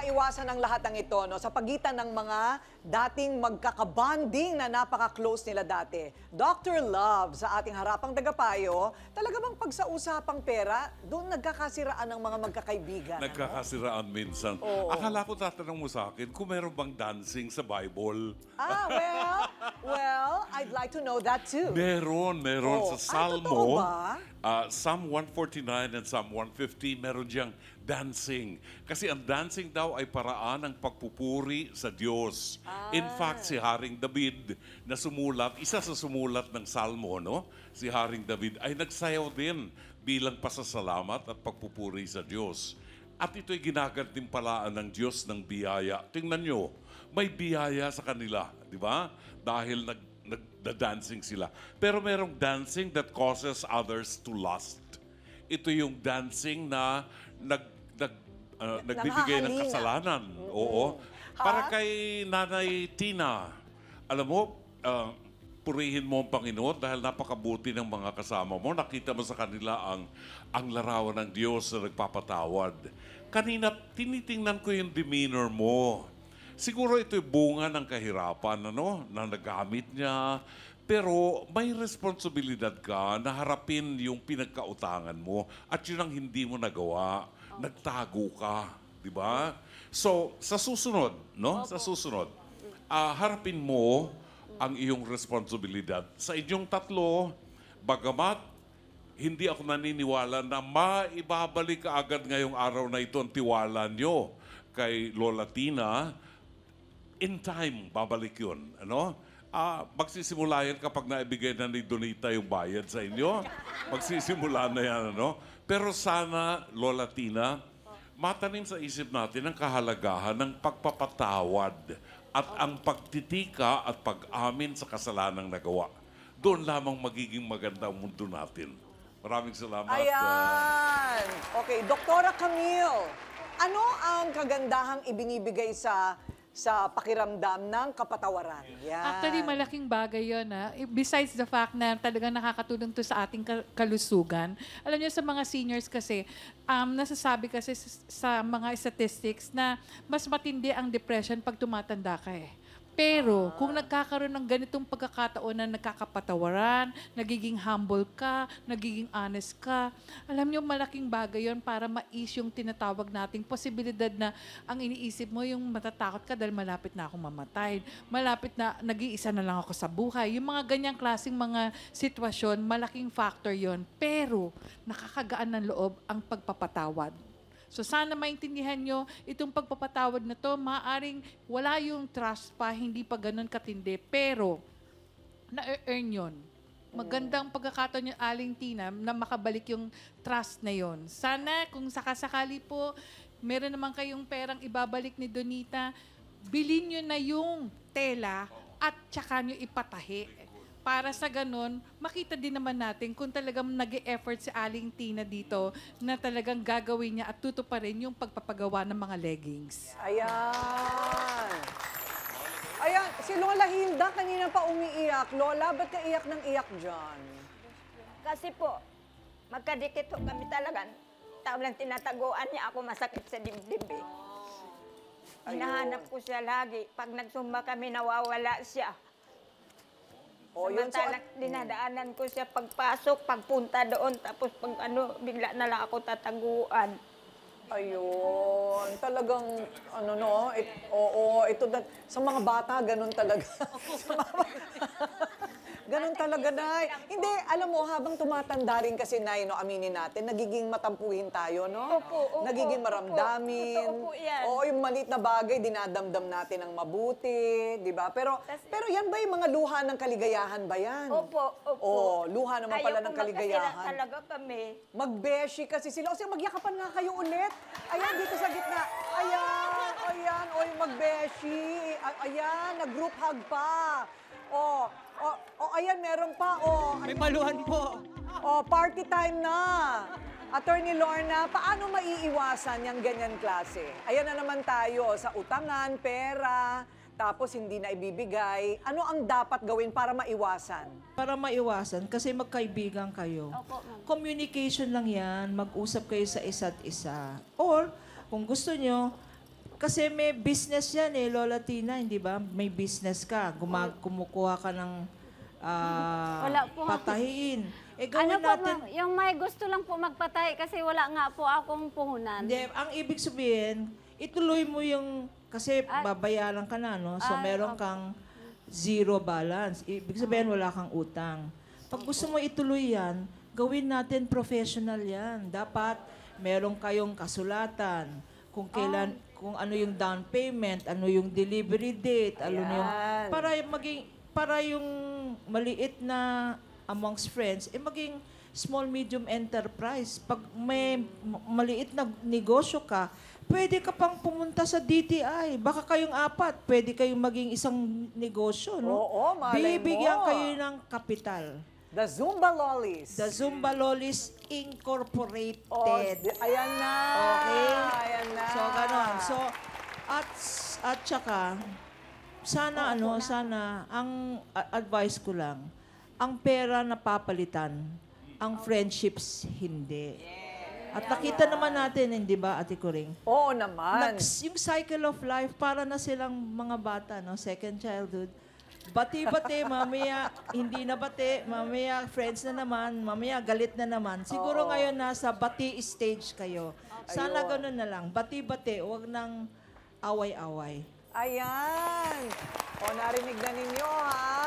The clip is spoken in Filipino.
maiwasan ang lahat ng ito no, sa pagitan ng mga dating magkakabonding na napaka-close nila dati. Dr. Love, sa ating harapang tagapayo, talaga bang pag sa usapang pera, doon nagkakasiraan ng mga magkakaibigan? Nagkakasiraan minsan. Akala ko tatanong mo sa akin kung meron bang dancing sa Bible. Well, I'd like to know that too. Meron. Sa totoo Salmo, ba? Psalm 149 and Psalm 150, meron diyang dancing. Kasi ang dancing daw ay paraan ng pagpupuri sa Diyos. In fact, si Haring David na sumulat, isa sa sumulat ng Salmo, no? Si Haring David ay nagsayaw din bilang pasasalamat at pagpupuri sa Diyos. At ito'y ginagantimpalaan ng Diyos ng biyaya. Tingnan nyo, may biyaya sa kanila, di ba? Dahil nagda-dancing sila. Pero merong dancing that causes others to lust. Ito yung dancing na nagbibigay ng kasalanan. Oo. Para kay Nanay Tina, alam mo, purihin mo ang Panginoon dahil napakabuti ng mga kasama mo. Nakita mo sa kanila ang larawan ng Diyos na nagpapatawad. Kanina, tinitingnan ko yung demeanor mo. Siguro ito'y bunga ng kahirapan, na nagamit niya. Pero may responsibilidad ka na harapin yung pinagkautangan mo at yun ang hindi mo nagawa. Nagtago ka, di ba? So, sa susunod, harapin mo ang iyong responsibilidad. Sa inyong tatlo, bagamat hindi ako naniniwala na maibabalik ka agad ngayong araw na ito ang tiwala nyo kay Lola Tina, in time, babalik yun. Magsisimula yan kapag naibigay na ni Donita yung bayad sa inyo. Magsisimula na yan, Pero sana, Lola Tina, matanim sa isip natin ang kahalagahan ng pagpapatawad at ang pagtitika at pag-amin sa kasalanang nagawa. Doon lamang magiging maganda ang mundo natin. Maraming salamat. Ayan! Okay, Doktora Camille, ano ang kagandahang ibinibigay sa pakiramdam ng kapatawaran? Yan. Actually, malaking bagay yun. Besides the fact na talagang nakakatulong to sa ating kalusugan. Alam niyo, sa mga seniors kasi, nasasabi kasi sa mga statistics na mas matindi ang depression pag tumatanda ka eh. Pero kung nagkakaroon ng ganitong pagkakataon na nagkakapatawaran, nagiging humble ka, nagiging honest ka, alam niyo malaking bagay yon para ma-ease yung tinatawag nating posibilidad na ang iniisip mo yung matatakot ka dahil malapit na akong mamatay, malapit na nag-iisa na lang ako sa buhay. Yung mga ganyang klaseng mga sitwasyon, malaking factor yon. Pero nakakagaan ng loob ang pagpapatawad. So sana maintindihan nyo, itong pagpapatawad na to, maaaring wala yung trust pa, hindi pa ganun katindi, pero na-earn yun. Magandang pagkakataon yung Aling Tina na makabalik yung trust na yon. Sana kung sakasakali po, meron naman kayong perang ibabalik ni Donita, bilhin nyo na yung tela at tsaka nyo ipatahi. Para sa ganun, makita din naman natin kung talagang nag-e-effort si Aling Tina dito na talagang gagawin niya at tutuparin yung pagpapagawa ng mga leggings. Ayan. Ayan, si Lola Hilda kanina pa umiiyak. Lola, ba't ka iyak ng iyak dyan? Kasi po, magkadikit po kami talaga. Lang tinataguan niya ako, masakit sa dibdib eh. Hinahanap ko siya lagi. Pag nagsumba kami, nawawala siya. Samantalang dinadaanan ko siya pagpasok, pagpunta doon, tapos pag bigla na lang ako tataguan. Ayun, talagang, ito, sa mga bata, ganun talaga. Ganun talaga, Nay. Hindi, alam mo, habang tumatanda rin kasi, Nay, aminin natin, nagiging matampuhin tayo, no? Opo, nagiging maramdamin. Totoo po yan. Oo, yung maliit na bagay, dinadamdam natin ng mabuti, di ba? Pero yan ba yung mga luha ng kaligayahan ba yan? Opo. Oo, luha naman pala ng kaligayahan. Ayaw talaga kami. Magbeshi kasi sila. O sige, magyakapan nga kayo ulit. Ayan, dito sa gitna. Ayan. O, yung magbeshi. Ayan, nag-group hug pa. Ayan, meron pa. May paluhan po. Party time na. Attorney Lorna, paano maiiwasan yung ganyan klase? Ayan na naman tayo sa utangan, pera, tapos hindi na ibibigay. Ano ang dapat gawin para maiwasan? Para maiwasan, kasi magkaibigan kayo. Opo. Communication lang yan, mag-usap kayo sa isa't isa. Or, kung gusto nyo, Kasi may business yan eh, Lola Tina, hindi ba? May business ka. Kumukuha ka ng Wala po. patahiin. Eh, Ano gawin po, natin. ma'am, yung may gusto lang po magpatay kasi wala nga po akong puhunan. Hindi, ang ibig sabihin, ituloy mo yung, kasi babayaran ka na, no? So, meron kang zero balance. Ibig sabihin, wala kang utang. Pag gusto mo ituloy yan, gawin natin professional yan. Dapat meron kayong kasulatan kung kailan, kung ano yung down payment, ano yung delivery date, ano yung, para yung maliit na amongst friends, maging small, medium enterprise. Pag may maliit na negosyo ka, pwede ka pang pumunta sa DTI. Baka kayong apat, pwede kayong maging isang negosyo, no? Oo, malay mo. Bibigyan kayo ng kapital. The Zumba Lollies. The Zumba Lollies Incorporated. Ayan na. Okay? Ayan na. So, ganon. So, at saka, sana ang advice ko lang, ang pera napapalitan, ang friendships hindi. At nakita naman natin, hindi ba, Ate Kuring? Oo naman. Yung cycle of life, para na silang mga bata, no? Second childhood. Bati-bati, mamaya hindi na bati, mamaya friends na naman, mamaya galit na naman. Siguro ngayon nasa bati stage kayo. Sana ganun na lang. Bati-bati, huwag nang away-away. Ayan. O, narinig na ninyo, ha?